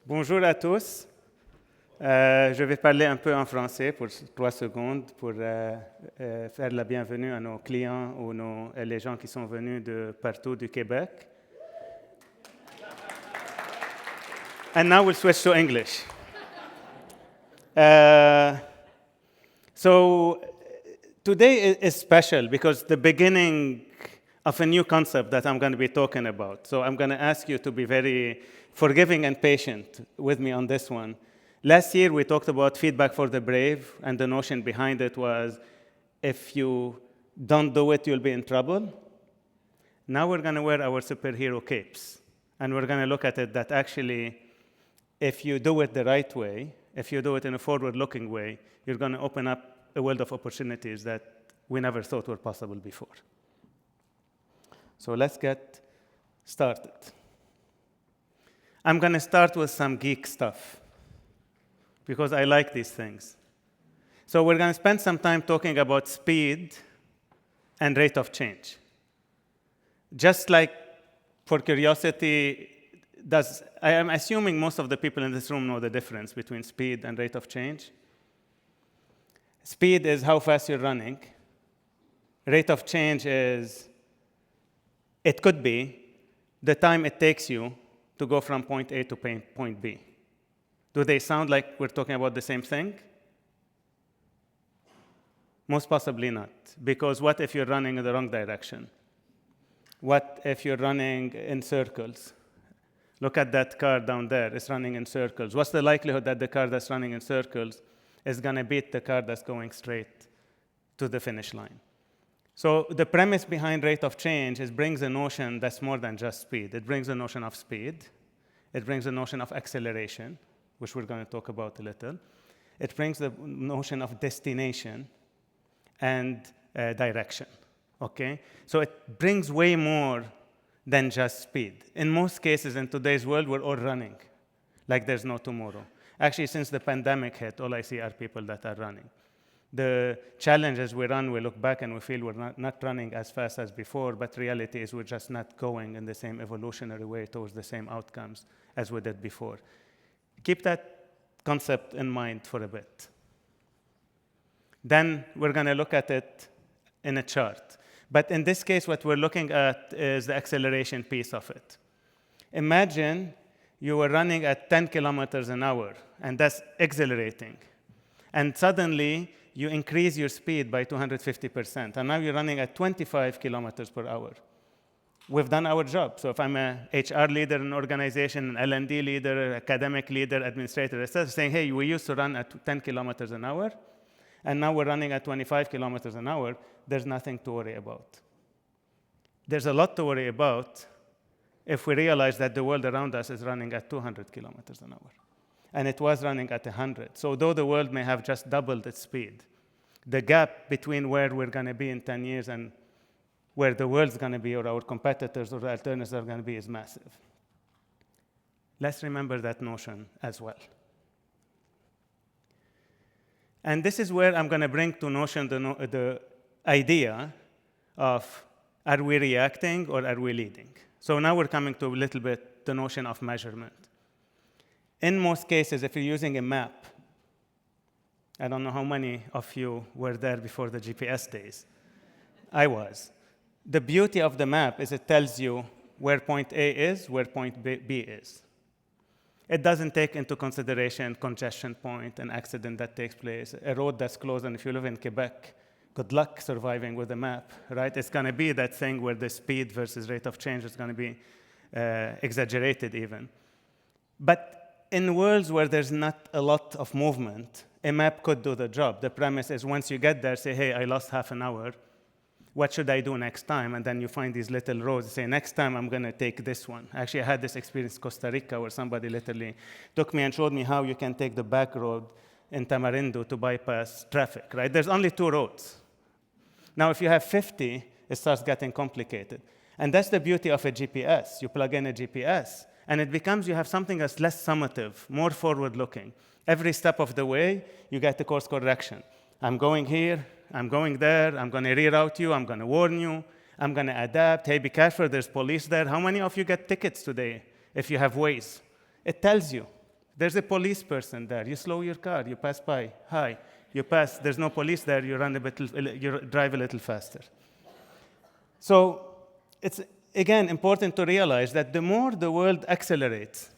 Bonjour à tous. Je vais parler un peu en français pour 3 secondes pour faire la bienvenue à nos clients ou les gens qui sont venus de partout du Québec. And now we'll switch to English. So today is special because the beginning of a new concept that I'm going to be talking about. So I'm going to ask you to be very forgiving and patient with me on this one. Last year, we talked about feedback for the brave, and the notion behind it was, if you don't do it, you'll be in trouble. Now we're going to wear our superhero capes, and we're going to look at it that actually, if you do it the right way, if you do it in a forward-looking way, you're going to open up a world of opportunities that we never thought were possible before. So let's get started. I'm going to start with some geek stuff, because I like these things. So we're going to spend some time talking about speed and rate of change. Just like for curiosity, I am assuming most of the people in this room know the difference between speed and rate of change. Speed is how fast you're running. Rate of change is, it could be the time it takes you to go from point A to point B. Do they sound like we're talking about the same thing? Most possibly not, because what if you're running in the wrong direction? What if you're running in circles? Look at that car down there, it's running in circles. What's the likelihood that the car that's running in circles is going to beat the car that's going straight to the finish line? So the premise behind rate of change brings a notion that's more than just speed. It brings a notion of speed. It brings a notion of acceleration, which we're going to talk about a little. It brings the notion of destination and direction, okay? So it brings way more than just speed. In most cases in today's world, we're all running like there's no tomorrow. Actually, since the pandemic hit, all I see are people that are running. The challenges we run, we look back and we feel we're not running as fast as before, but reality is we're just not going in the same evolutionary way towards the same outcomes as we did before. Keep that concept in mind for a bit. Then we're going to look at it in a chart. But in this case, what we're looking at is the acceleration piece of it. Imagine you were running at 10 kilometers an hour, and that's exhilarating. And suddenly, you increase your speed by 250%, and now you're running at 25 kilometers per hour. We've done our job. So if I'm a HR leader in an organization, an L&D leader, academic leader, administrator, etc., saying, hey, we used to run at 10 kilometers an hour, and now we're running at 25 kilometers an hour, there's nothing to worry about. There's a lot to worry about if we realize that the world around us is running at 200 kilometers an hour. And it was running at 100. So though the world may have just doubled its speed, the gap between where we're going to be in 10 years and where the world's going to be, or our competitors or the alternatives are going to be, is massive. Let's remember that notion as well. And this is where I'm going to bring to notion the idea of, are we reacting or are we leading? So now we're coming to a little bit the notion of measurement. In most cases, if you're using a map, I don't know how many of you were there before the GPS days. I was. The beauty of the map is it tells you where point A is, where point B is. It doesn't take into consideration congestion point, an accident that takes place, a road that's closed, and if you live in Quebec, good luck surviving with a map, right? It's going to be that thing where the speed versus rate of change is going to be exaggerated even. But in worlds where there's not a lot of movement, a map could do the job. The premise is once you get there, say, hey, I lost half an hour. What should I do next time? And then you find these little roads. Say, next time I'm going to take this one. Actually, I had this experience in Costa Rica where somebody literally took me and showed me how you can take the back road in Tamarindo to bypass traffic, right? There's only 2 roads. Now, if you have 50, it starts getting complicated. And that's the beauty of a GPS. You plug in a GPS, and it becomes you have something that's less summative, more forward-looking. Every step of the way, you get the course correction. I'm going here, I'm going there, I'm going to reroute you, I'm going to warn you, I'm going to adapt. Hey, be careful, there's police there. How many of you get tickets today if you have Waze? It tells you. There's a police person there. You slow your car, you pass by. Hi, you pass. There's no police there. You drive a little faster. So it's, again, important to realize that the more the world accelerates,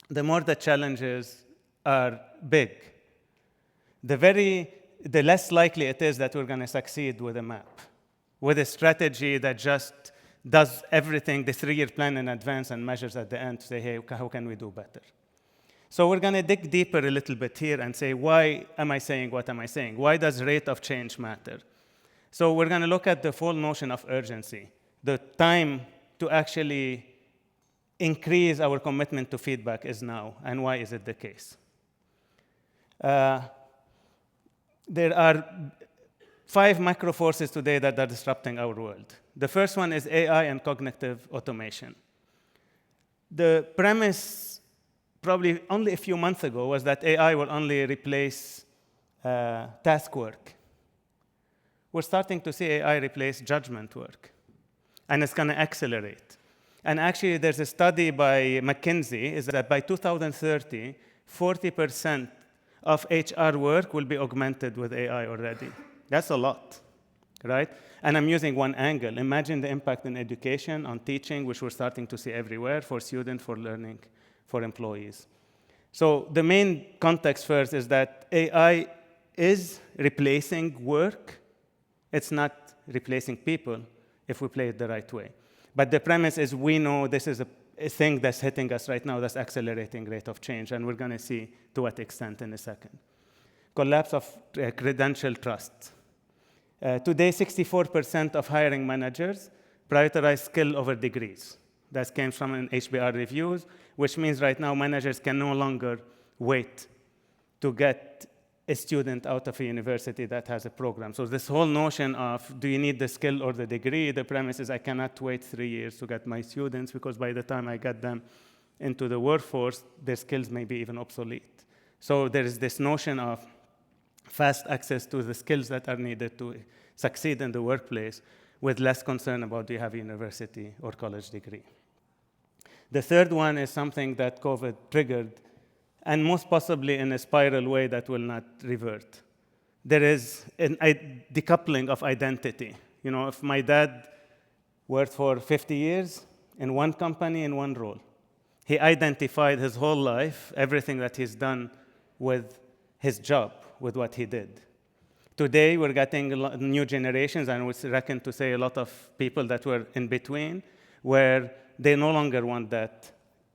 the more the challenges are big. The less likely it is that we're going to succeed with a map, with a strategy that just does everything, the 3-year plan in advance, and measures at the end to say, hey, how can we do better? So we're going to dig deeper a little bit here and say, why am I saying what am I saying? Why does rate of change matter? So we're going to look at the full notion of urgency, the time to actually increase our commitment to feedback is now, and why is it the case? There are 5 macro forces today that are disrupting our world. The first one is AI and cognitive automation. The premise, probably only a few months ago, was that AI will only replace task work. We're starting to see AI replace judgment work, and it's going to accelerate. And actually, there's a study by McKinsey, is that by 2030, 40% of HR work will be augmented with AI already. That's a lot, right? And I'm using one angle. Imagine the impact in education, on teaching, which we're starting to see everywhere, for students, for learning, for employees. So the main context first is that AI is replacing work. It's not replacing people if we play it the right way. But the premise is we know this is a thing that's hitting us right now that's accelerating rate of change, and we're going to see to what extent in a second. Collapse of credential trust. Today, 64% of hiring managers prioritize skill over degrees. That came from an HBR reviews, which means right now managers can no longer wait to get a student out of a university that has a program. So this whole notion of, do you need the skill or the degree? The premise is I cannot wait 3 years to get my students, because by the time I get them into the workforce, their skills may be even obsolete. So there is this notion of fast access to the skills that are needed to succeed in the workplace, with less concern about do you have a university or college degree. The third one is something that COVID triggered, and most possibly in a spiral way that will not revert. There is a decoupling of identity. You know, if my dad worked for 50 years in one company in one role, he identified his whole life, everything that he's done with his job, with what he did. Today, we're getting new generations, and we reckon to say a lot of people that were in between, where they no longer want that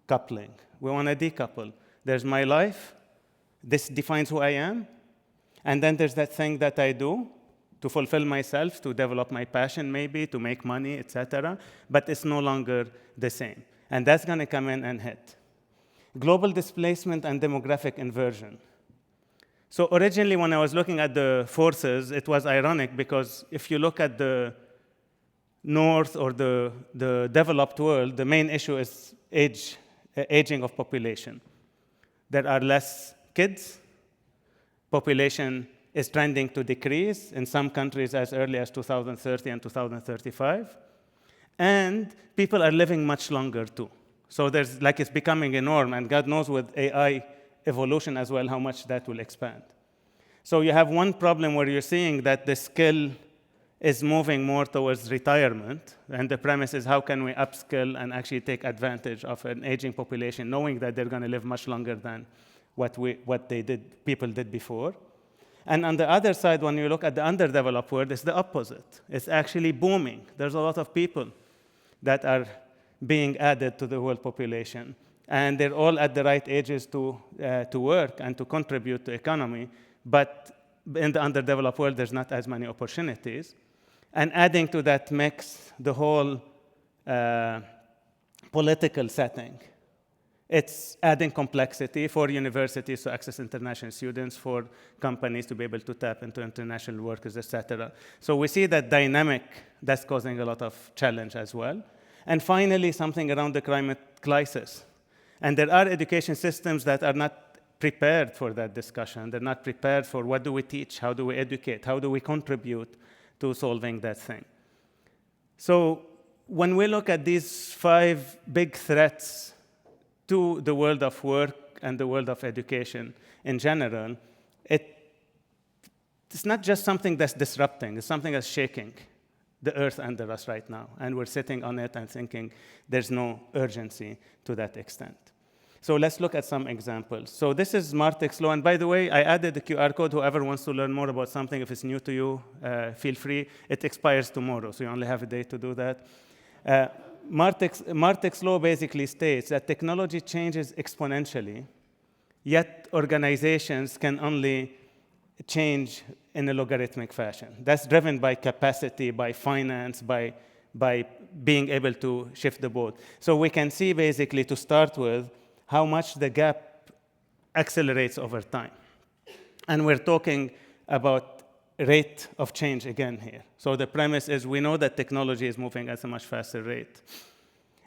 coupling. We want to decouple. There's my life. This defines who I am. And then there's that thing that I do to fulfill myself, to develop my passion maybe, to make money, etc. But it's no longer the same. And that's going to come in and hit. Global displacement and demographic inversion. So originally, when I was looking at the forces, it was ironic, because if you look at the North or the developed world, the main issue is aging of population. There are less kids. Population is trending to decrease in some countries as early as 2030 and 2035. And people are living much longer, too. So there's, like, it's becoming a norm, and God knows with AI evolution as well how much that will expand. So you have one problem where you're seeing that the skill is moving more towards retirement, and the premise is how can we upskill and actually take advantage of an aging population, knowing that they're going to live much longer than what people did before. And on the other side, when you look at the underdeveloped world, it's the opposite. It's actually booming. There's a lot of people that are being added to the world population, and they're all at the right ages to work and to contribute to economy. But in the underdeveloped world, there's not as many opportunities. And adding to that mix the whole political setting. It's adding complexity for universities to access international students, for companies to be able to tap into international workers, etc. So we see that dynamic that's causing a lot of challenge as well. And finally, something around the climate crisis. And there are education systems that are not prepared for that discussion. They're not prepared for what do we teach, how do we educate, how do we contribute to solving that thing. So when we look at these 5 big threats to the world of work work and the world of education in general, it's not just something that's disrupting, it's something that's shaking the earth under us right now. And we're sitting on it and thinking there's no urgency to that extent. So let's look at some examples. So this is Martech's law. And by the way, I added the QR code. Whoever wants to learn more about something, if it's new to you, feel free. It expires tomorrow, so you only have a day to do that. Martech's law basically states that technology changes exponentially, yet organizations can only change in a logarithmic fashion. That's driven by capacity, by finance, by being able to shift the boat. So we can see basically, to start with, how much the gap accelerates over time. And we're talking about rate of change again here. So the premise is we know that technology is moving at a much faster rate.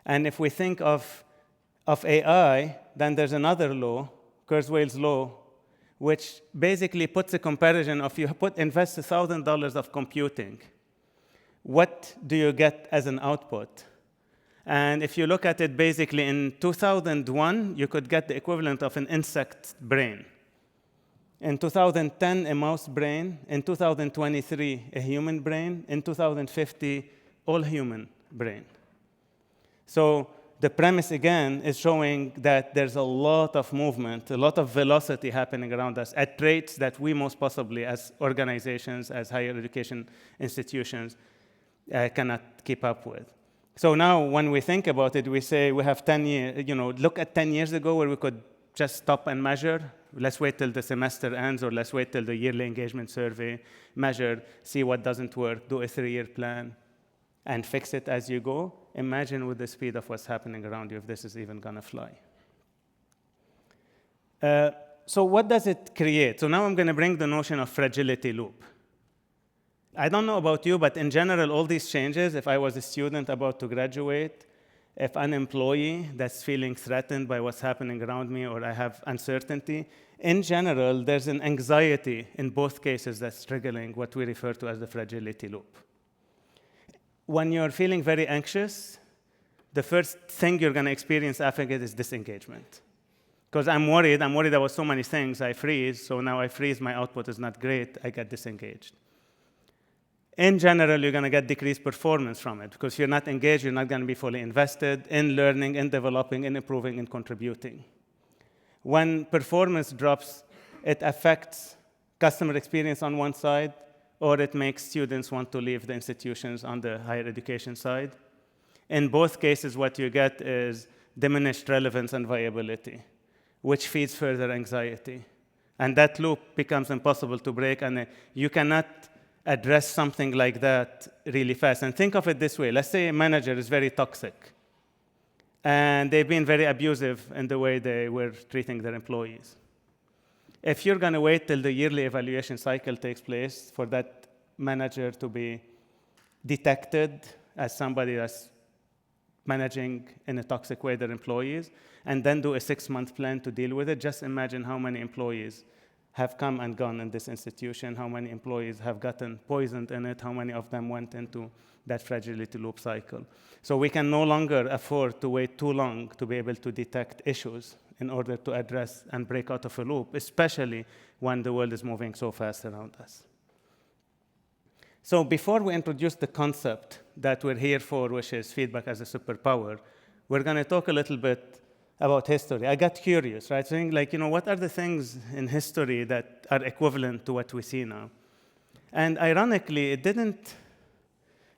And if we think of AI, then there's another law, Kurzweil's law, which basically puts a comparison of invest $1,000 of computing. What do you get as an output? And if you look at it, basically in 2001, you could get the equivalent of an insect brain. In 2010, a mouse brain. In 2023, a human brain. In 2050, all human brain. So the premise, again, is showing that there's a lot of movement, a lot of velocity happening around us at rates that we most possibly, as organizations, as higher education institutions, cannot keep up with. So now when we think about it, we say we have 10 years, look at 10 years ago where we could just stop and measure. Let's wait till the semester ends, or let's wait till the yearly engagement survey, measure, see what doesn't work, do a 3-year plan, and fix it as you go. Imagine with the speed of what's happening around you if this is even going to fly. So what does it create? So now I'm going to bring the notion of fragility loop. I don't know about you, but in general, all these changes, if I was a student about to graduate, if an employee that's feeling threatened by what's happening around me, or I have uncertainty, in general, there's an anxiety in both cases that's triggering what we refer to as the fragility loop. When you're feeling very anxious, the first thing you're going to experience after it is disengagement. Because I'm worried about so many things, I freeze, so now I freeze, my output is not great, I get disengaged. In general, you're going to get decreased performance from it, because if you're not engaged, you're not going to be fully invested in learning, in developing, in improving, in contributing. When performance drops, it affects customer experience on one side, or it makes students want to leave the institutions on the higher education side. In both cases, what you get is diminished relevance and viability, which feeds further anxiety. And that loop becomes impossible to break, and you cannot address something like that really fast. And think of it this way. Let's say a manager is very toxic, and they've been very abusive in the way they were treating their employees. If you're going to wait till the yearly evaluation cycle takes place for that manager to be detected as somebody that's managing in a toxic way their employees, and then do a 6-month plan to deal with it, just imagine how many employees have come and gone in this institution, how many employees have gotten poisoned in it, how many of them went into that fragility loop cycle. So we can no longer afford to wait too long to be able to detect issues in order to address and break out of a loop, especially when the world is moving so fast around us. So before we introduce the concept that we're here for, which is feedback as a superpower, we're going to talk a little bit about history. I got curious, right? Saying, what are the things in history that are equivalent to what we see now? And ironically,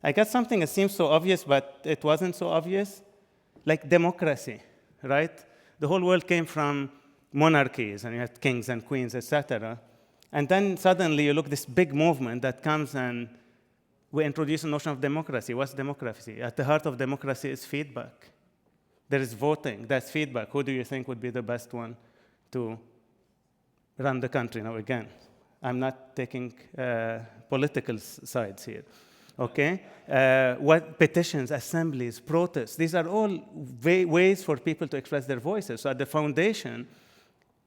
I got something that seems so obvious, but it wasn't so obvious, like democracy, right? The whole world came from monarchies, and you had kings and queens, etc. And then suddenly you look at this big movement that comes, and we introduce a notion of democracy. What's democracy? At the heart of democracy is feedback. There is voting, that's feedback. Who do you think would be the best one to run the country? Now, again, I'm not taking political sides here, okay? What petitions, assemblies, protests, these are all ways for people to express their voices. So at the foundation,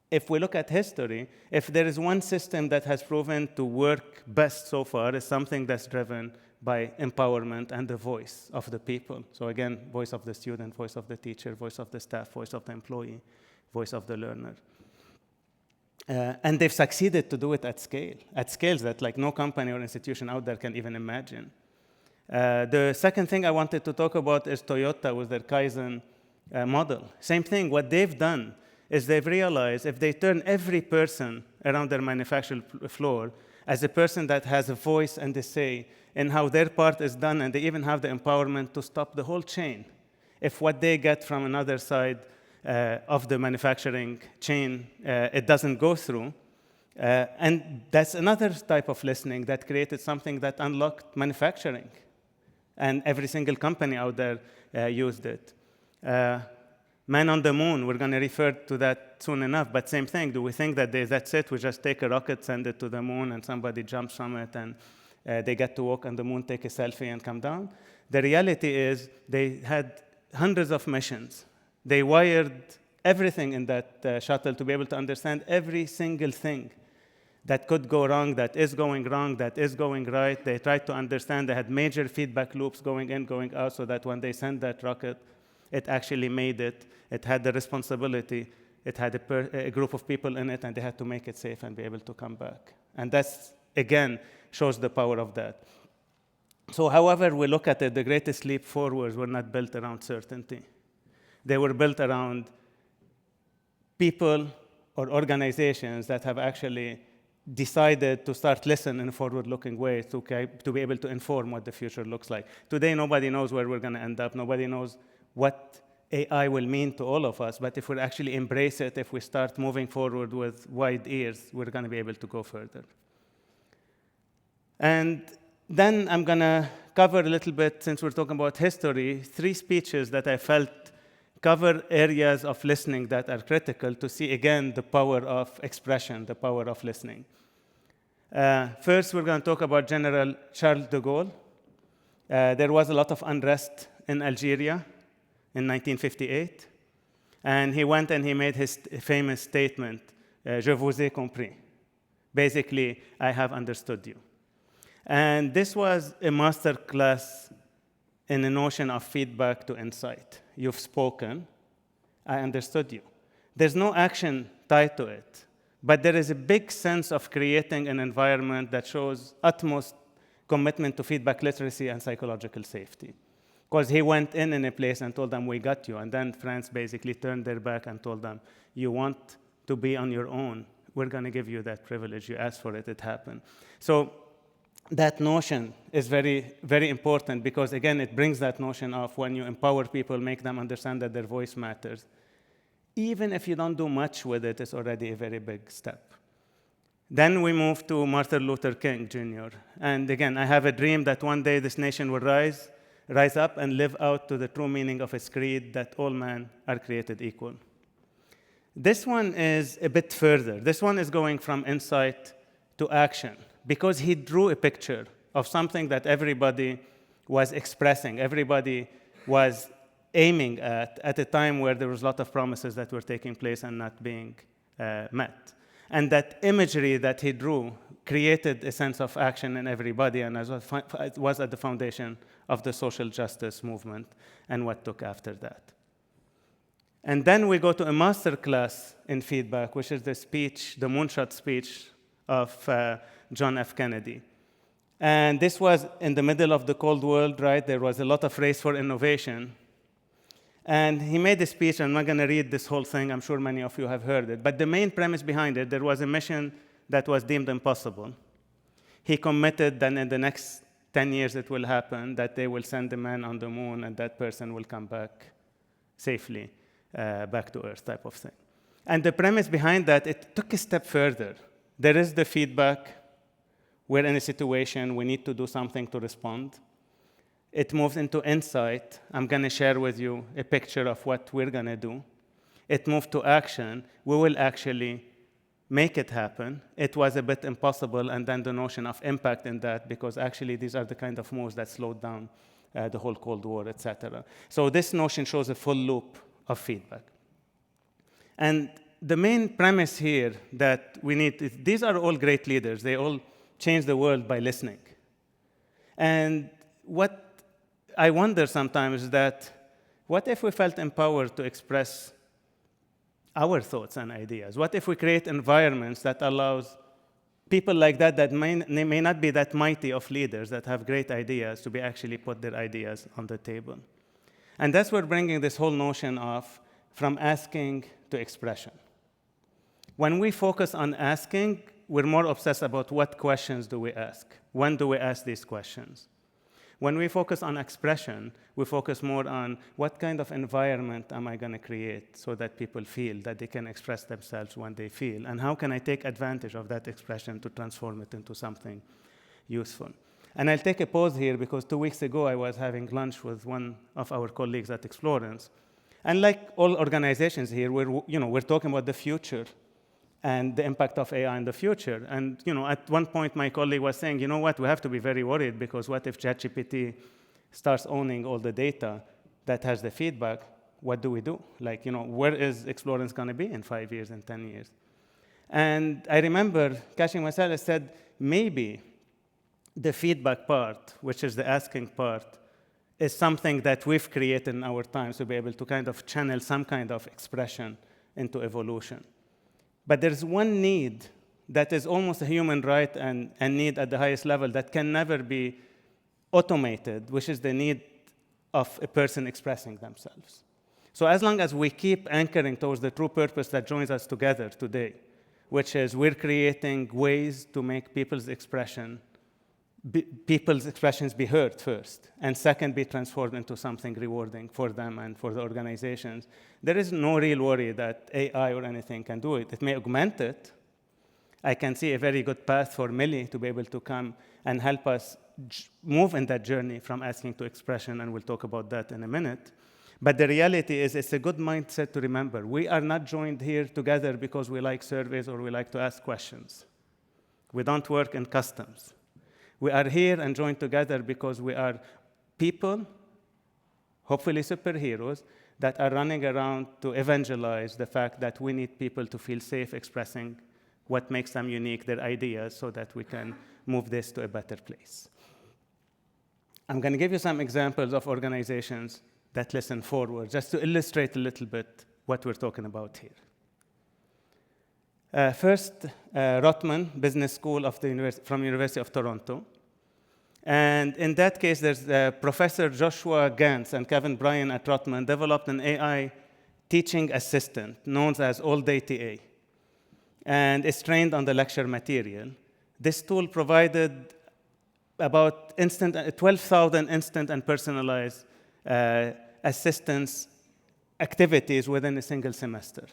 if we look at history, if there is one system that has proven to work best so far, it's something that's driven by empowerment and the voice of the people. So again, voice of the student, voice of the teacher, voice of the staff, voice of the employee, voice of the learner. And they've succeeded to do it at scales that like no company or institution out there can even imagine. The second thing I wanted to talk about is Toyota with their Kaizen model. Same thing, what they've done is they've realized if they turn every person around their manufacturing floor as a person that has a voice and a say in how their part is done, and they even have the empowerment to stop the whole chain. If what they get from another side of the manufacturing chain, it doesn't go through. And that's another type of listening that created something that unlocked manufacturing. And every single company out there used it. Man on the moon, we're going to refer to that soon enough, but same thing. Do we think that that's it? We just take a rocket, send it to the moon, and somebody jumps from it, and they get to walk on the moon, take a selfie, and come down? The reality is they had hundreds of missions. They wired everything in that shuttle to be able to understand every single thing that could go wrong, that is going wrong, that is going right. They tried to understand. They had major feedback loops going in, going out, so that when they sent that rocket, it actually made it. It had the responsibility. It had a group of people in it, and they had to make it safe and be able to come back. And that's, again, shows the power of that. So however we look at it, the greatest leap forwards were not built around certainty. They were built around people or organizations that have actually decided to start listening in a forward-looking way to be able to inform what the future looks like. Today, nobody knows where we're going to end up. Nobody knows what AI will mean to all of us. But if we actually embrace it, if we start moving forward with wide ears, we're going to be able to go further. And then I'm going to cover a little bit, since we're talking about history, 3 speeches that I felt cover areas of listening that are critical to see, again, the power of expression, the power of listening. First, we're going to talk about General Charles de Gaulle. There was a lot of unrest in Algeria in 1958. And he went and he made his famous statement, Je vous ai compris. Basically, I have understood you. And this was a master class in the notion of feedback to insight. You've spoken, I understood you. There's no action tied to it, but there is a big sense of creating an environment that shows utmost commitment to feedback literacy and psychological safety. Because he went in a place and told them, we got you. And then France basically turned their back and told them, you want to be on your own. We're going to give you that privilege. You asked for it. It happened. So that notion is very, very important because, again, it brings that notion of when you empower people, make them understand that their voice matters. Even if you don't do much with it, it's already a very big step. Then we move to Martin Luther King Jr. And again, I have a dream that one day this nation will rise up and live out to the true meaning of its creed, that all men are created equal. This one is a bit further. This one is going from insight to action, because he drew a picture of something that everybody was expressing, everybody was aiming at a time where there was a lot of promises that were taking place and not being met. And that imagery that he drew created a sense of action in everybody, and it was at the foundation of the social justice movement and what took after that. And then we go to a master class in feedback, which is the speech, the moonshot speech of John F. Kennedy. And this was in the middle of the Cold War, right? There was a lot of race for innovation. And he made a speech. I'm not going to read this whole thing. I'm sure many of you have heard it. But the main premise behind it, there was a mission that was deemed impossible. He committed that in the next 10 years it will happen, that they will send a man on the moon and that person will come back safely back to Earth, type of thing. And the premise behind that, it took a step further. There is the feedback. We're in a situation, we need to do something to respond. It moves into insight. I'm going to share with you a picture of what we're going to do. It moved to action. We will actually make it happen. It was a bit impossible, and then the notion of impact in that, because actually these are the kind of moves that slowed down the whole Cold War, et cetera. So this notion shows a full loop of feedback. And the main premise here that we need is, these are all great leaders. They all change the world by listening. And what I wonder sometimes is that, what if we felt empowered to express our thoughts and ideas? What if we create environments that allows people like that may not be that mighty of leaders that have great ideas to be actually put their ideas on the table? And that's where bringing this whole notion of from asking to expression. When we focus on asking, we're more obsessed about what questions do we ask? When do we ask these questions? When we focus on expression, we focus more on what kind of environment am I going to create so that people feel that they can express themselves when they feel, and how can I take advantage of that expression to transform it into something useful. And I'll take a pause here because 2 weeks ago I was having lunch with one of our colleagues at Explorance. And like all organizations here, we're talking about the future and the impact of AI in the future. And at one point, my colleague was saying, you know what, we have to be very worried because what if ChatGPT starts owning all the data that has the feedback? What do we do? Like, where is Explorance going to be in 5 years and 10 years? And I remember catching myself, I said, maybe the feedback part, which is the asking part, is something that we've created in our time to be able to kind of channel some kind of expression into evolution. But there's one need that is almost a human right and need at the highest level that can never be automated, which is the need of a person expressing themselves. So as long as we keep anchoring towards the true purpose that joins us together today, which is we're creating ways to make people's expressions be heard first, and second, be transformed into something rewarding for them and for the organizations, there is no real worry that AI or anything can do it. It may augment it. I can see a very good path for Millie to be able to come and help us move in that journey from asking to expression, and we'll talk about that in a minute. But the reality is it's a good mindset to remember. We are not joined here together because we like surveys or we like to ask questions. We don't work in customs. We are here and joined together because we are people, hopefully superheroes, that are running around to evangelize the fact that we need people to feel safe expressing what makes them unique, their ideas, so that we can move this to a better place. I'm going to give you some examples of organizations that listen forward, just to illustrate a little bit what we're talking about here. First, Rotman Business School from University of Toronto. And in that case, there's Professor Joshua Gantz and Kevin Bryan at Rotman developed an AI teaching assistant known as All-Day TA. And it's trained on the lecture material. This tool provided about 12,000 instant and personalized assistance activities within a single semester.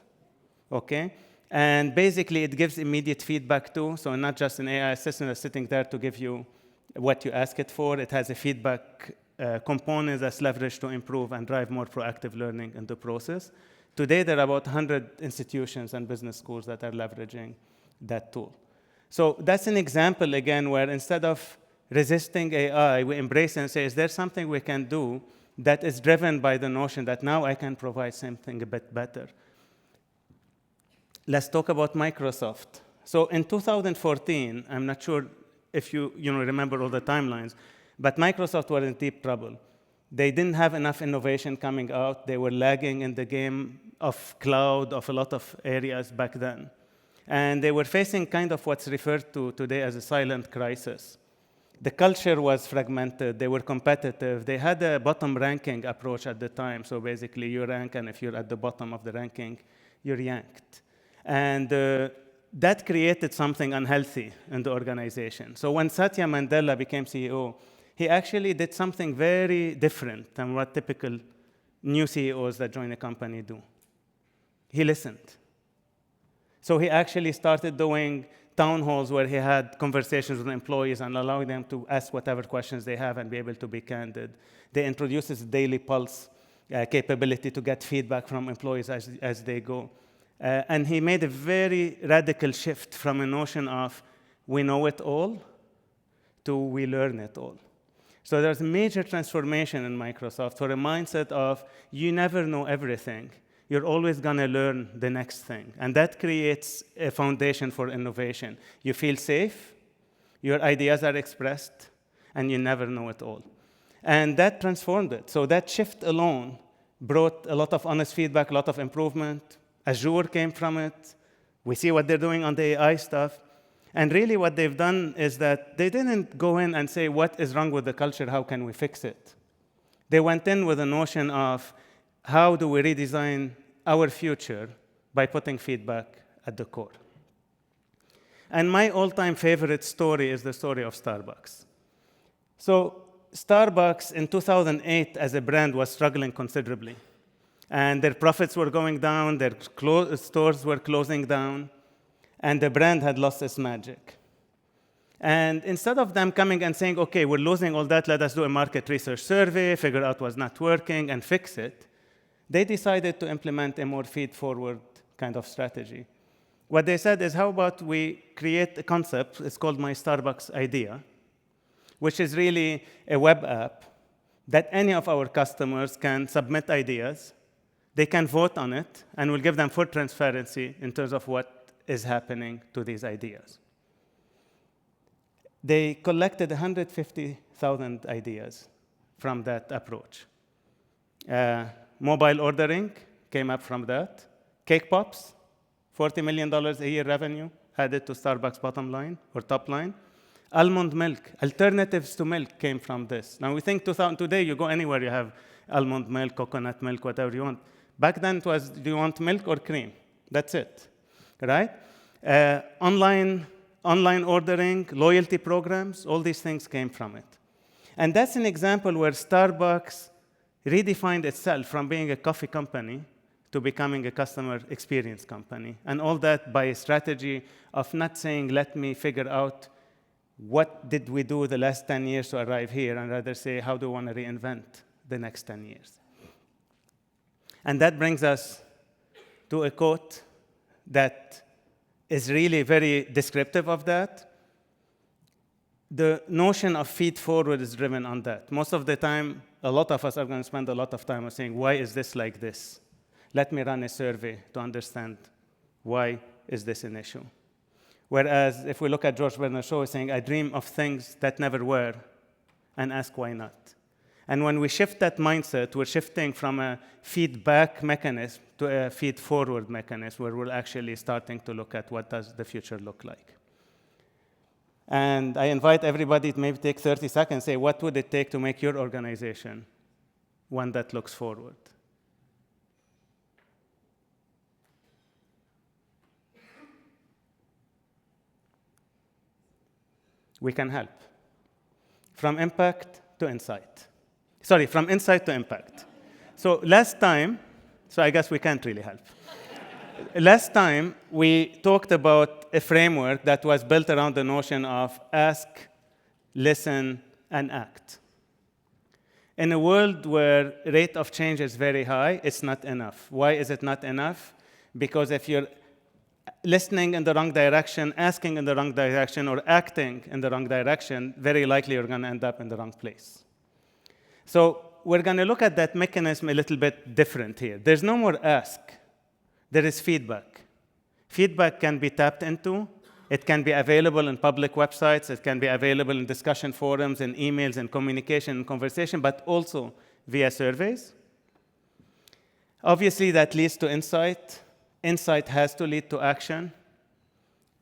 Okay? And basically, it gives immediate feedback too. So not just an AI assistant that's sitting there to give you what you ask it for. It has a feedback component that's leveraged to improve and drive more proactive learning in the process. Today, there are about 100 institutions and business schools that are leveraging that tool. So that's an example, again, where instead of resisting AI, we embrace and say, is there something we can do that is driven by the notion that now I can provide something a bit better? Let's talk about Microsoft. So in 2014, I'm not sure if you remember all the timelines, but Microsoft were in deep trouble. They didn't have enough innovation coming out. They were lagging in the game of cloud, of a lot of areas back then. And they were facing kind of what's referred to today as a silent crisis. The culture was fragmented. They were competitive. They had a bottom ranking approach at the time. So basically, you rank, and if you're at the bottom of the ranking, you're yanked. And that created something unhealthy in the organization. So when Satya Nadella became CEO, he actually did something very different than what typical new CEOs that join a company do. He listened. So he actually started doing town halls where he had conversations with employees and allowing them to ask whatever questions they have and be able to be candid. They introduced this daily pulse capability to get feedback from employees as they go. And he made a very radical shift from a notion of we know it all to we learn it all. So there's a major transformation in Microsoft for a mindset of you never know everything. You're always going to learn the next thing. And that creates a foundation for innovation. You feel safe, your ideas are expressed, and you never know it all. And that transformed it. So that shift alone brought a lot of honest feedback, a lot of improvement, Azure came from it. We see what they're doing on the AI stuff. And really what they've done is that they didn't go in and say, what is wrong with the culture? How can we fix it? They went in with a notion of how do we redesign our future by putting feedback at the core. And my all-time favorite story is the story of Starbucks. So Starbucks in 2008 as a brand was struggling considerably. And their profits were going down, their stores were closing down, and the brand had lost its magic. And instead of them coming and saying, okay, we're losing all that, let us do a market research survey, figure out what's not working, and fix it, they decided to implement a more feed-forward kind of strategy. What they said is, how about we create a concept, it's called My Starbucks Idea, which is really a web app that any of our customers can submit ideas, they can vote on it, and we'll give them full transparency in terms of what is happening to these ideas. They collected 150,000 ideas from that approach. Mobile ordering came up from that. Cake Pops, $40 million a year revenue added to Starbucks' bottom line or top line. Almond milk, alternatives to milk came from this. Now we think today you go anywhere, you have almond milk, coconut milk, whatever you want. Back then it was, do you want milk or cream? That's it, right? Online ordering, loyalty programs, all these things came from it. And that's an example where Starbucks redefined itself from being a coffee company to becoming a customer experience company. And all that by a strategy of not saying, let me figure out what did we do the last 10 years to arrive here, and rather say, how do we want to reinvent the next 10 years? And that brings us to a quote that is really very descriptive of that. The notion of feed forward is driven on that. Most of the time, a lot of us are going to spend a lot of time saying, why is this like this? Let me run a survey to understand why is this an issue. Whereas if we look at George Bernard Shaw, he's saying, I dream of things that never were, and ask why not. And when we shift that mindset, we're shifting from a feedback mechanism to a feed-forward mechanism, where we're actually starting to look at what does the future look like. And I invite everybody to maybe take 30 seconds, say, what would it take to make your organization one that looks forward? We can help. From impact to insight. Sorry, from insight to impact. So last time, so I guess we can't really help. Last time, we talked about a framework that was built around the notion of ask, listen, and act. In a world where rate of change is very high, it's not enough. Why is it not enough? Because if you're listening in the wrong direction, asking in the wrong direction, or acting in the wrong direction, very likely you're going to end up in the wrong place. So we're going to look at that mechanism a little bit different here. There's no more ask. There is feedback. Feedback can be tapped into. It can be available in public websites. It can be available in discussion forums, in emails, and communication and conversation, but also via surveys. Obviously, that leads to insight. Insight has to lead to action.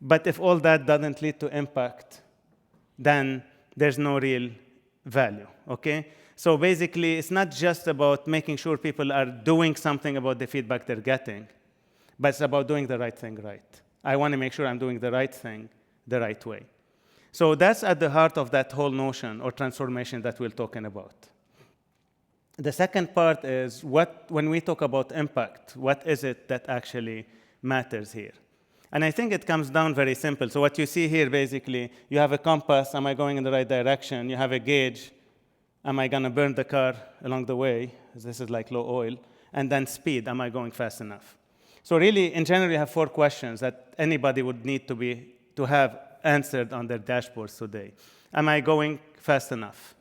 But if all that doesn't lead to impact, then there's no real value, okay? So basically, it's not just about making sure people are doing something about the feedback they're getting, but it's about doing the right thing right. I want to make sure I'm doing the right thing the right way. So that's at the heart of that whole notion or transformation that we're talking about. The second part is when we talk about impact, what is it that actually matters here? And I think it comes down very simple. So what you see here, basically, you have a compass, am I going in the right direction? You have a gauge, am I going to burn the car along the way? This is like low oil. And then speed, am I going fast enough? So really, in general, you have 4 questions that anybody would need to have answered on their dashboards today. Am I going fast enough?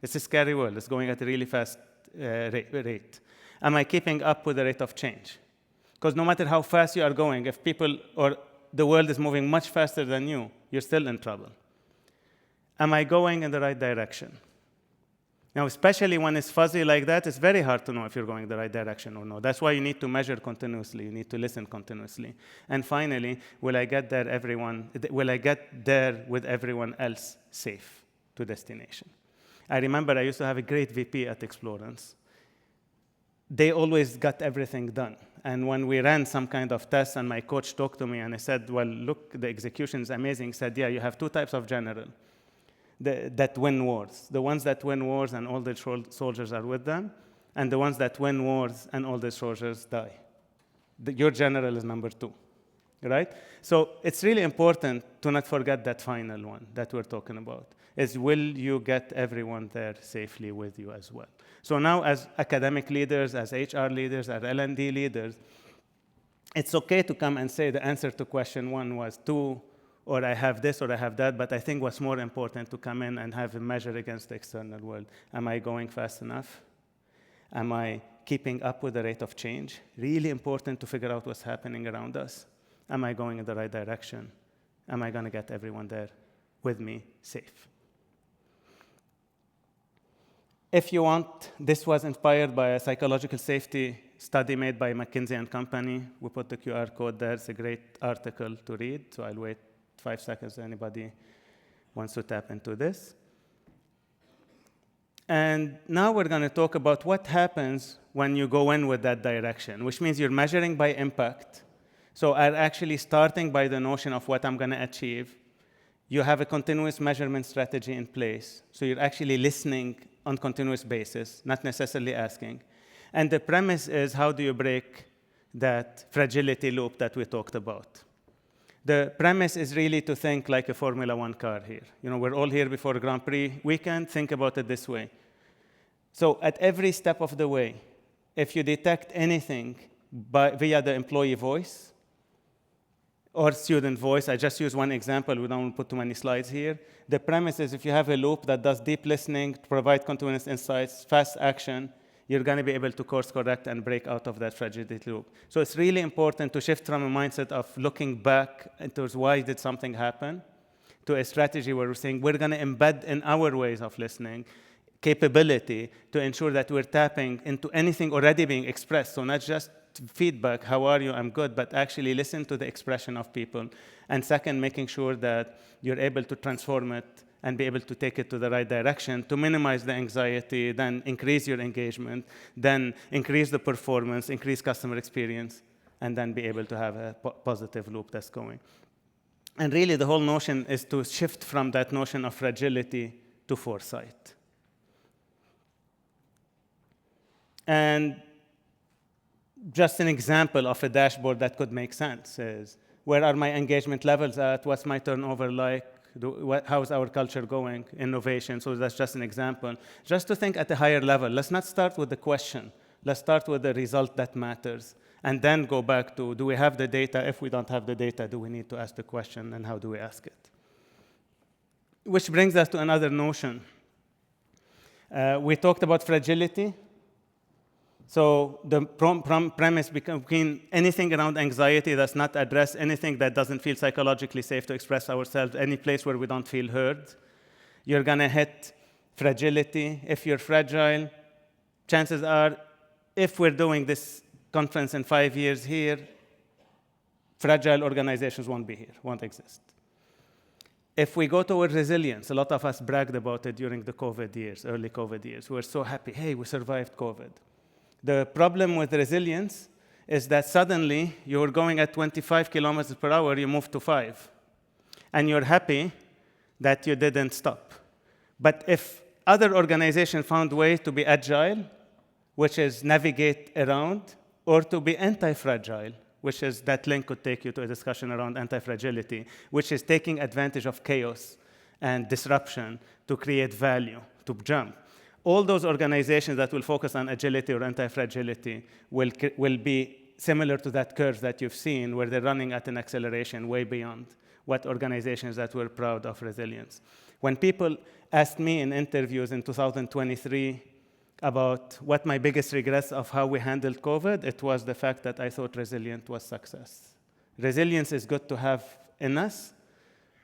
It's a scary world. It's going at a really fast rate. Am I keeping up with the rate of change? Because no matter how fast you are going, if people or the world is moving much faster than you, you're still in trouble. Am I going in the right direction? Now, especially when it's fuzzy like that, it's very hard to know if you're going the right direction or not. That's why you need to measure continuously. You need to listen continuously. And finally, will I get there with everyone else safe to destination? I remember I used to have a great VP at Explorance. They always got everything done. And when we ran some kind of test and my coach talked to me and I said, well, look, the execution is amazing. He said, yeah, you have two types of general that win wars. The ones that win wars and all the soldiers are with them, and the ones that win wars and all the soldiers die. Your general is number 2, right? So it's really important to not forget that final one that we're talking about, is will you get everyone there safely with you as well? So now as academic leaders, as HR leaders, as L&D leaders, it's okay to come and say the answer to question 1 was 2, or I have this, or I have that, but I think what's more important to come in and have a measure against the external world. Am I going fast enough? Am I keeping up with the rate of change? Really important to figure out what's happening around us. Am I going in the right direction? Am I going to get everyone there with me safe? If you want, this was inspired by a psychological safety study made by McKinsey and Company. We put the QR code there. It's a great article to read, so I'll wait 5 seconds if anybody wants to tap into this. And now we're going to talk about what happens when you go in with that direction, which means you're measuring by impact. So I'm actually starting by the notion of what I'm going to achieve. You have a continuous measurement strategy in place. So you're actually listening on a continuous basis, not necessarily asking. And the premise is, how do you break that fragility loop that we talked about? The premise is really to think like a Formula 1 car here. You know, we're all here before Grand Prix weekend. Think about it this way. So at every step of the way, if you detect anything via the employee voice or student voice, I just use one example. We don't put too many slides here. The premise is if you have a loop that does deep listening, provide continuous insights, fast action, you're going to be able to course correct and break out of that fragility loop. So it's really important to shift from a mindset of looking back towards why did something happen to a strategy where we're saying we're going to embed in our ways of listening capability to ensure that we're tapping into anything already being expressed. So not just feedback, how are you, I'm good, but actually listen to the expression of people. And second, making sure that you're able to transform it and be able to take it to the right direction to minimize the anxiety, then increase your engagement, then increase the performance, increase customer experience, and then be able to have a positive loop that's going. And really, the whole notion is to shift from that notion of fragility to foresight. And just an example of a dashboard that could make sense is, where are my engagement levels at? What's my turnover like? How's our culture going? Innovation. So that's just an example. Just to think at a higher level. Let's not start with the question. Let's start with the result that matters. And then go back to, do we have the data? If we don't have the data, do we need to ask the question? And how do we ask it? Which brings us to another notion. We talked about fragility. So the premise between anything around anxiety that's not addressed, anything that doesn't feel psychologically safe to express ourselves, any place where we don't feel heard, you're going to hit fragility. If you're fragile, chances are, if we're doing this conference in 5 years here, fragile organizations won't be here, won't exist. If we go toward resilience, a lot of us bragged about it during the COVID years, early COVID years. We were so happy, hey, we survived COVID. The problem with resilience is that suddenly you're going at 25 kilometers per hour, you move to 5. And you're happy that you didn't stop. But if other organizations found ways to be agile, which is navigate around, or to be anti-fragile, which is that link could take you to a discussion around anti-fragility, which is taking advantage of chaos and disruption to create value, to jump. All those organizations that will focus on agility or anti-fragility will be similar to that curve that you've seen, where they're running at an acceleration way beyond what organizations that were proud of resilience. When people asked me in interviews in 2023 about what my biggest regrets of how we handled COVID, it was the fact that I thought resilient was success. Resilience is good to have in us,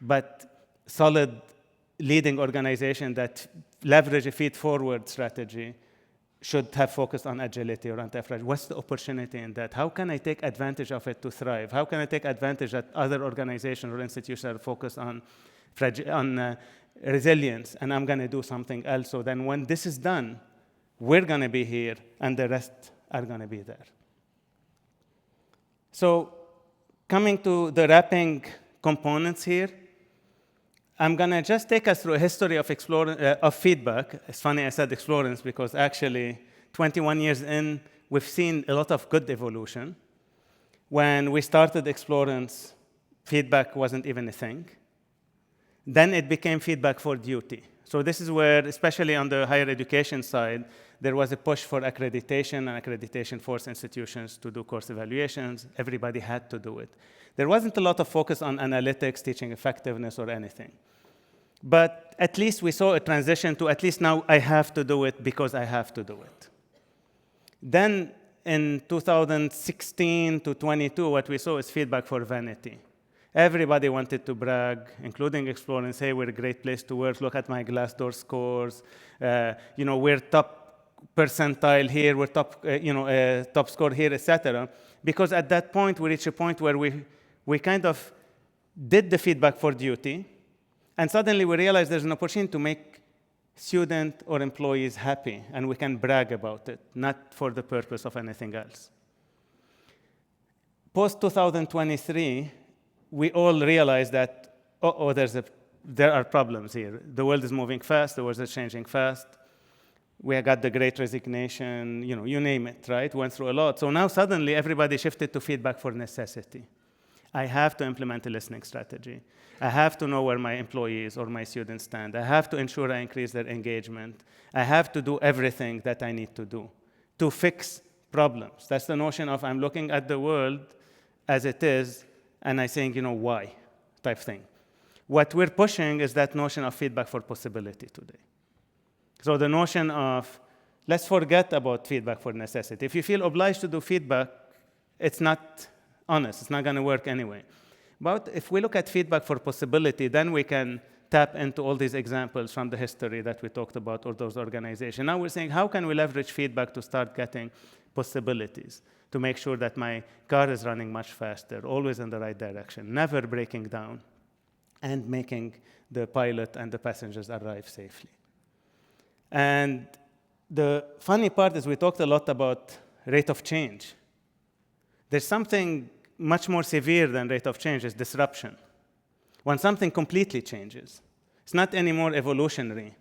but solid leading organization that leverage a feed-forward strategy should have focused on agility or anti-fragile. What's the opportunity in that? How can I take advantage of it to thrive? How can I take advantage that other organizations or institutions are focused on resilience, and I'm going to do something else? So then when this is done, we're going to be here, and the rest are going to be there. So coming to the wrapping components here, I'm going to just take us through a history of feedback. It's funny I said Explorance because actually 21 years in, we've seen a lot of good evolution. When we started Explorance, feedback wasn't even a thing. Then it became feedback for duty. So this is where, especially on the higher education side, there was a push for accreditation, and accreditation forced institutions to do course evaluations. Everybody had to do it. There wasn't a lot of focus on analytics, teaching effectiveness, or anything. But at least we saw a transition to at least now I have to do it because I have to do it. Then in 2016 to 22, what we saw is feedback for vanity. Everybody wanted to brag, including Explorance, hey, we're a great place to work, look at my Glassdoor scores, we're top percentile here, we're top, top score here, etc. Because at that point, we reached a point where we kind of did the feedback for duty, and suddenly we realized there's an opportunity to make students or employees happy, and we can brag about it, not for the purpose of anything else. Post-2023, we all realized that, there are problems here. The world is moving fast, the world is changing fast. We got the Great Resignation, you name it, right? Went through a lot. So now suddenly everybody shifted to feedback for necessity. I have to implement a listening strategy. I have to know where my employees or my students stand. I have to ensure I increase their engagement. I have to do everything that I need to do to fix problems. That's the notion of I'm looking at the world as it is, and I'm saying, why, type thing. What we're pushing is that notion of feedback for possibility today. So the notion of, let's forget about feedback for necessity. If you feel obliged to do feedback, it's not honest. It's not going to work anyway. But if we look at feedback for possibility, then we can tap into all these examples from the history that we talked about, or those organizations. Now we're saying, how can we leverage feedback to start getting possibilities, to make sure that my car is running much faster, always in the right direction, never breaking down, and making the pilot and the passengers arrive safely. And the funny part is we talked a lot about rate of change. There's something much more severe than rate of change, is disruption. When something completely changes, it's not anymore evolutionary.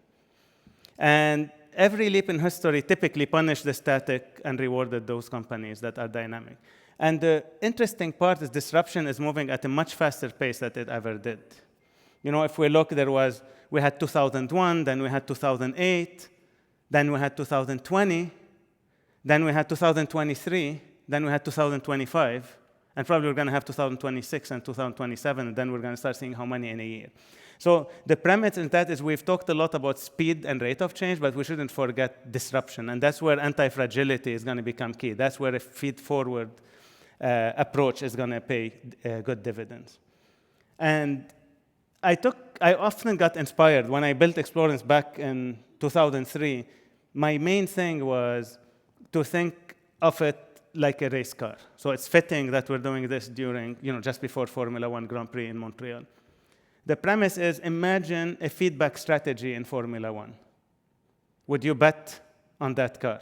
And every leap in history typically punished the static and rewarded those companies that are dynamic. And the interesting part is disruption is moving at a much faster pace than it ever did. If we look, we had 2001, then we had 2008, then we had 2020, then we had 2023, then we had 2025, and probably we're going to have 2026 and 2027, and then we're going to start seeing how many in a year. So the premise in that is we've talked a lot about speed and rate of change, but we shouldn't forget disruption, and that's where anti-fragility is going to become key. That's where a feed-forward approach is going to pay good dividends. And I often got inspired when I built Explorance back in 2003. My main thing was to think of it like a race car. So it's fitting that we're doing this during, just before Formula One Grand Prix in Montreal. The premise is, imagine a feedback strategy in Formula One. Would you bet on that car?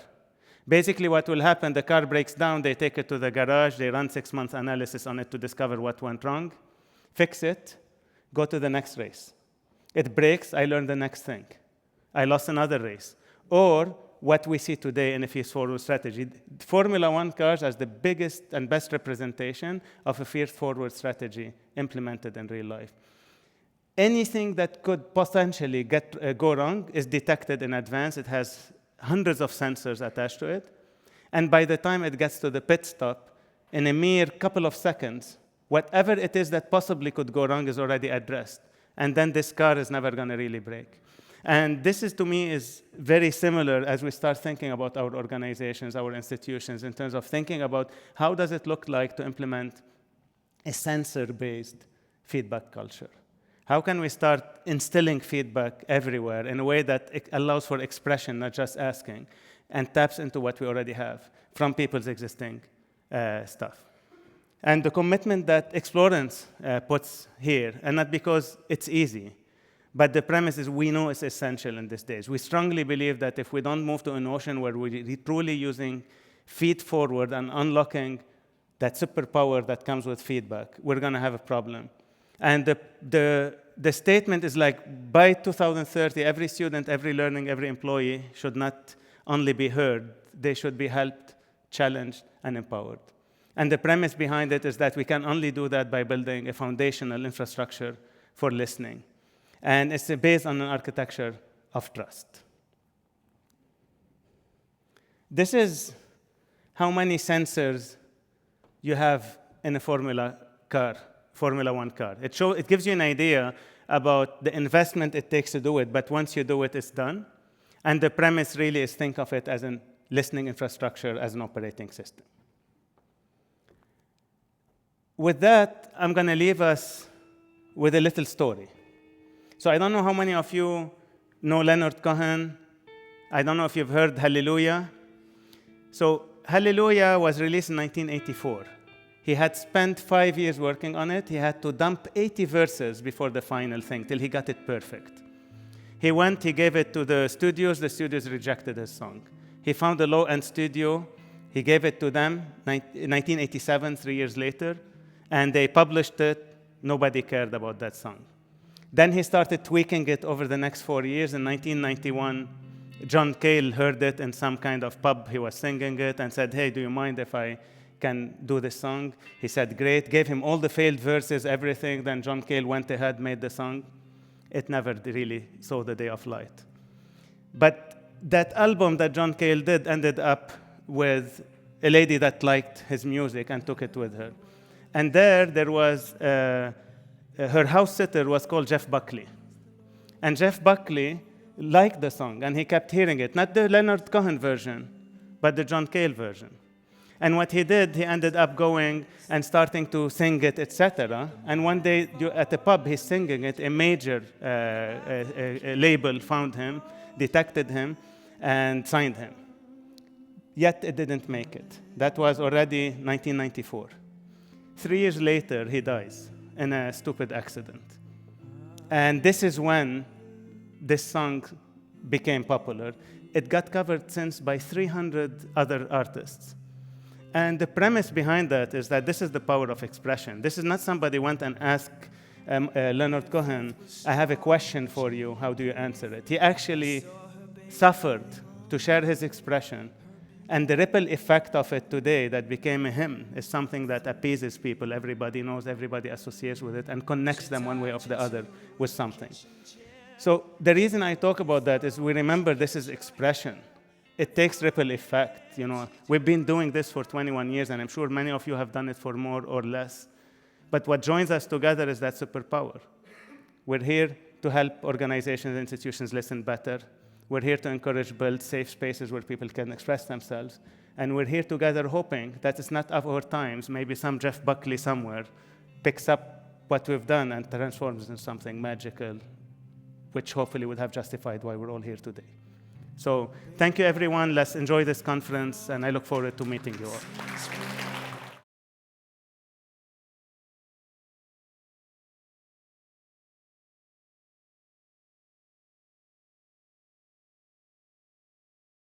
Basically, what will happen, the car breaks down, they take it to the garage, they run 6 months analysis on it to discover what went wrong, fix it, go to the next race. It breaks, I learn the next thing. I lost another race. Or what we see today in a feed-forward strategy. Formula One cars as the biggest and best representation of a feed-forward strategy implemented in real life. Anything that could potentially go wrong is detected in advance. It has hundreds of sensors attached to it. And by the time it gets to the pit stop, in a mere couple of seconds, whatever it is that possibly could go wrong is already addressed. And then this car is never going to really break. And this is, to me, is very similar as we start thinking about our organizations, our institutions, in terms of thinking about how does it look like to implement a sensor-based feedback culture. How can we start instilling feedback everywhere in a way that allows for expression, not just asking, and taps into what we already have from people's existing stuff? And the commitment that Explorance puts here, and not because it's easy, but the premise is we know it's essential in these days. We strongly believe that if we don't move to a notion where we're truly using feed forward and unlocking that superpower that comes with feedback, we're going to have a problem. And the statement is like, by 2030, every student, every learning, every employee should not only be heard, they should be helped, challenged, and empowered. And the premise behind it is that we can only do that by building a foundational infrastructure for listening. And it's based on an architecture of trust. This is how many sensors you have in a Formula One car. It gives you an idea about the investment it takes to do it, but once you do it, it's done. And the premise really is think of it as a listening infrastructure as an operating system. With that, I'm going to leave us with a little story. So I don't know how many of you know Leonard Cohen. I don't know if you've heard Hallelujah. So Hallelujah was released in 1984. He had spent 5 years working on it. He had to dump 80 verses before the final thing, till he got it perfect. He gave it to the studios rejected his song. He found a low-end studio, he gave it to them, in 1987, 3 years later, and they published it. Nobody cared about that song. Then he started tweaking it over the next 4 years. In 1991, John Cale heard it in some kind of pub. He was singing it and said, hey, do you mind if I can do this song? He said, great. Gave him all the failed verses, everything. Then John Cale went ahead, made the song. It never really saw the day of light. But that album that John Cale did ended up with a lady that liked his music and took it with her. And there was, her house sitter was called Jeff Buckley. And Jeff Buckley liked the song, and he kept hearing it. Not the Leonard Cohen version, but the John Cale version. And what he did, he ended up going and starting to sing it, etc. And one day at the pub, he's singing it. A major label found him, detected him, and signed him. Yet it didn't make it. That was already 1994. 3 years later, he dies in a stupid accident. And this is when this song became popular. It got covered since by 300 other artists. And the premise behind that is that this is the power of expression. This is not somebody went and asked Leonard Cohen, I have a question for you, how do you answer it? He actually suffered to share his expression. And the ripple effect of it today that became a hymn is something that appeases people. Everybody knows, everybody associates with it, and connects them one way or the other with something. So the reason I talk about that is we remember this is expression. It takes ripple effect. We've been doing this for 21 years, and I'm sure many of you have done it for more or less. But what joins us together is that superpower. We're here to help organizations and institutions listen better. We're here to encourage, build safe spaces where people can express themselves. And we're here together hoping that it's not of our times, maybe some Jeff Buckley somewhere picks up what we've done and transforms it into something magical, which hopefully would have justified why we're all here today. So thank you, everyone. Let's enjoy this conference, and I look forward to meeting you all.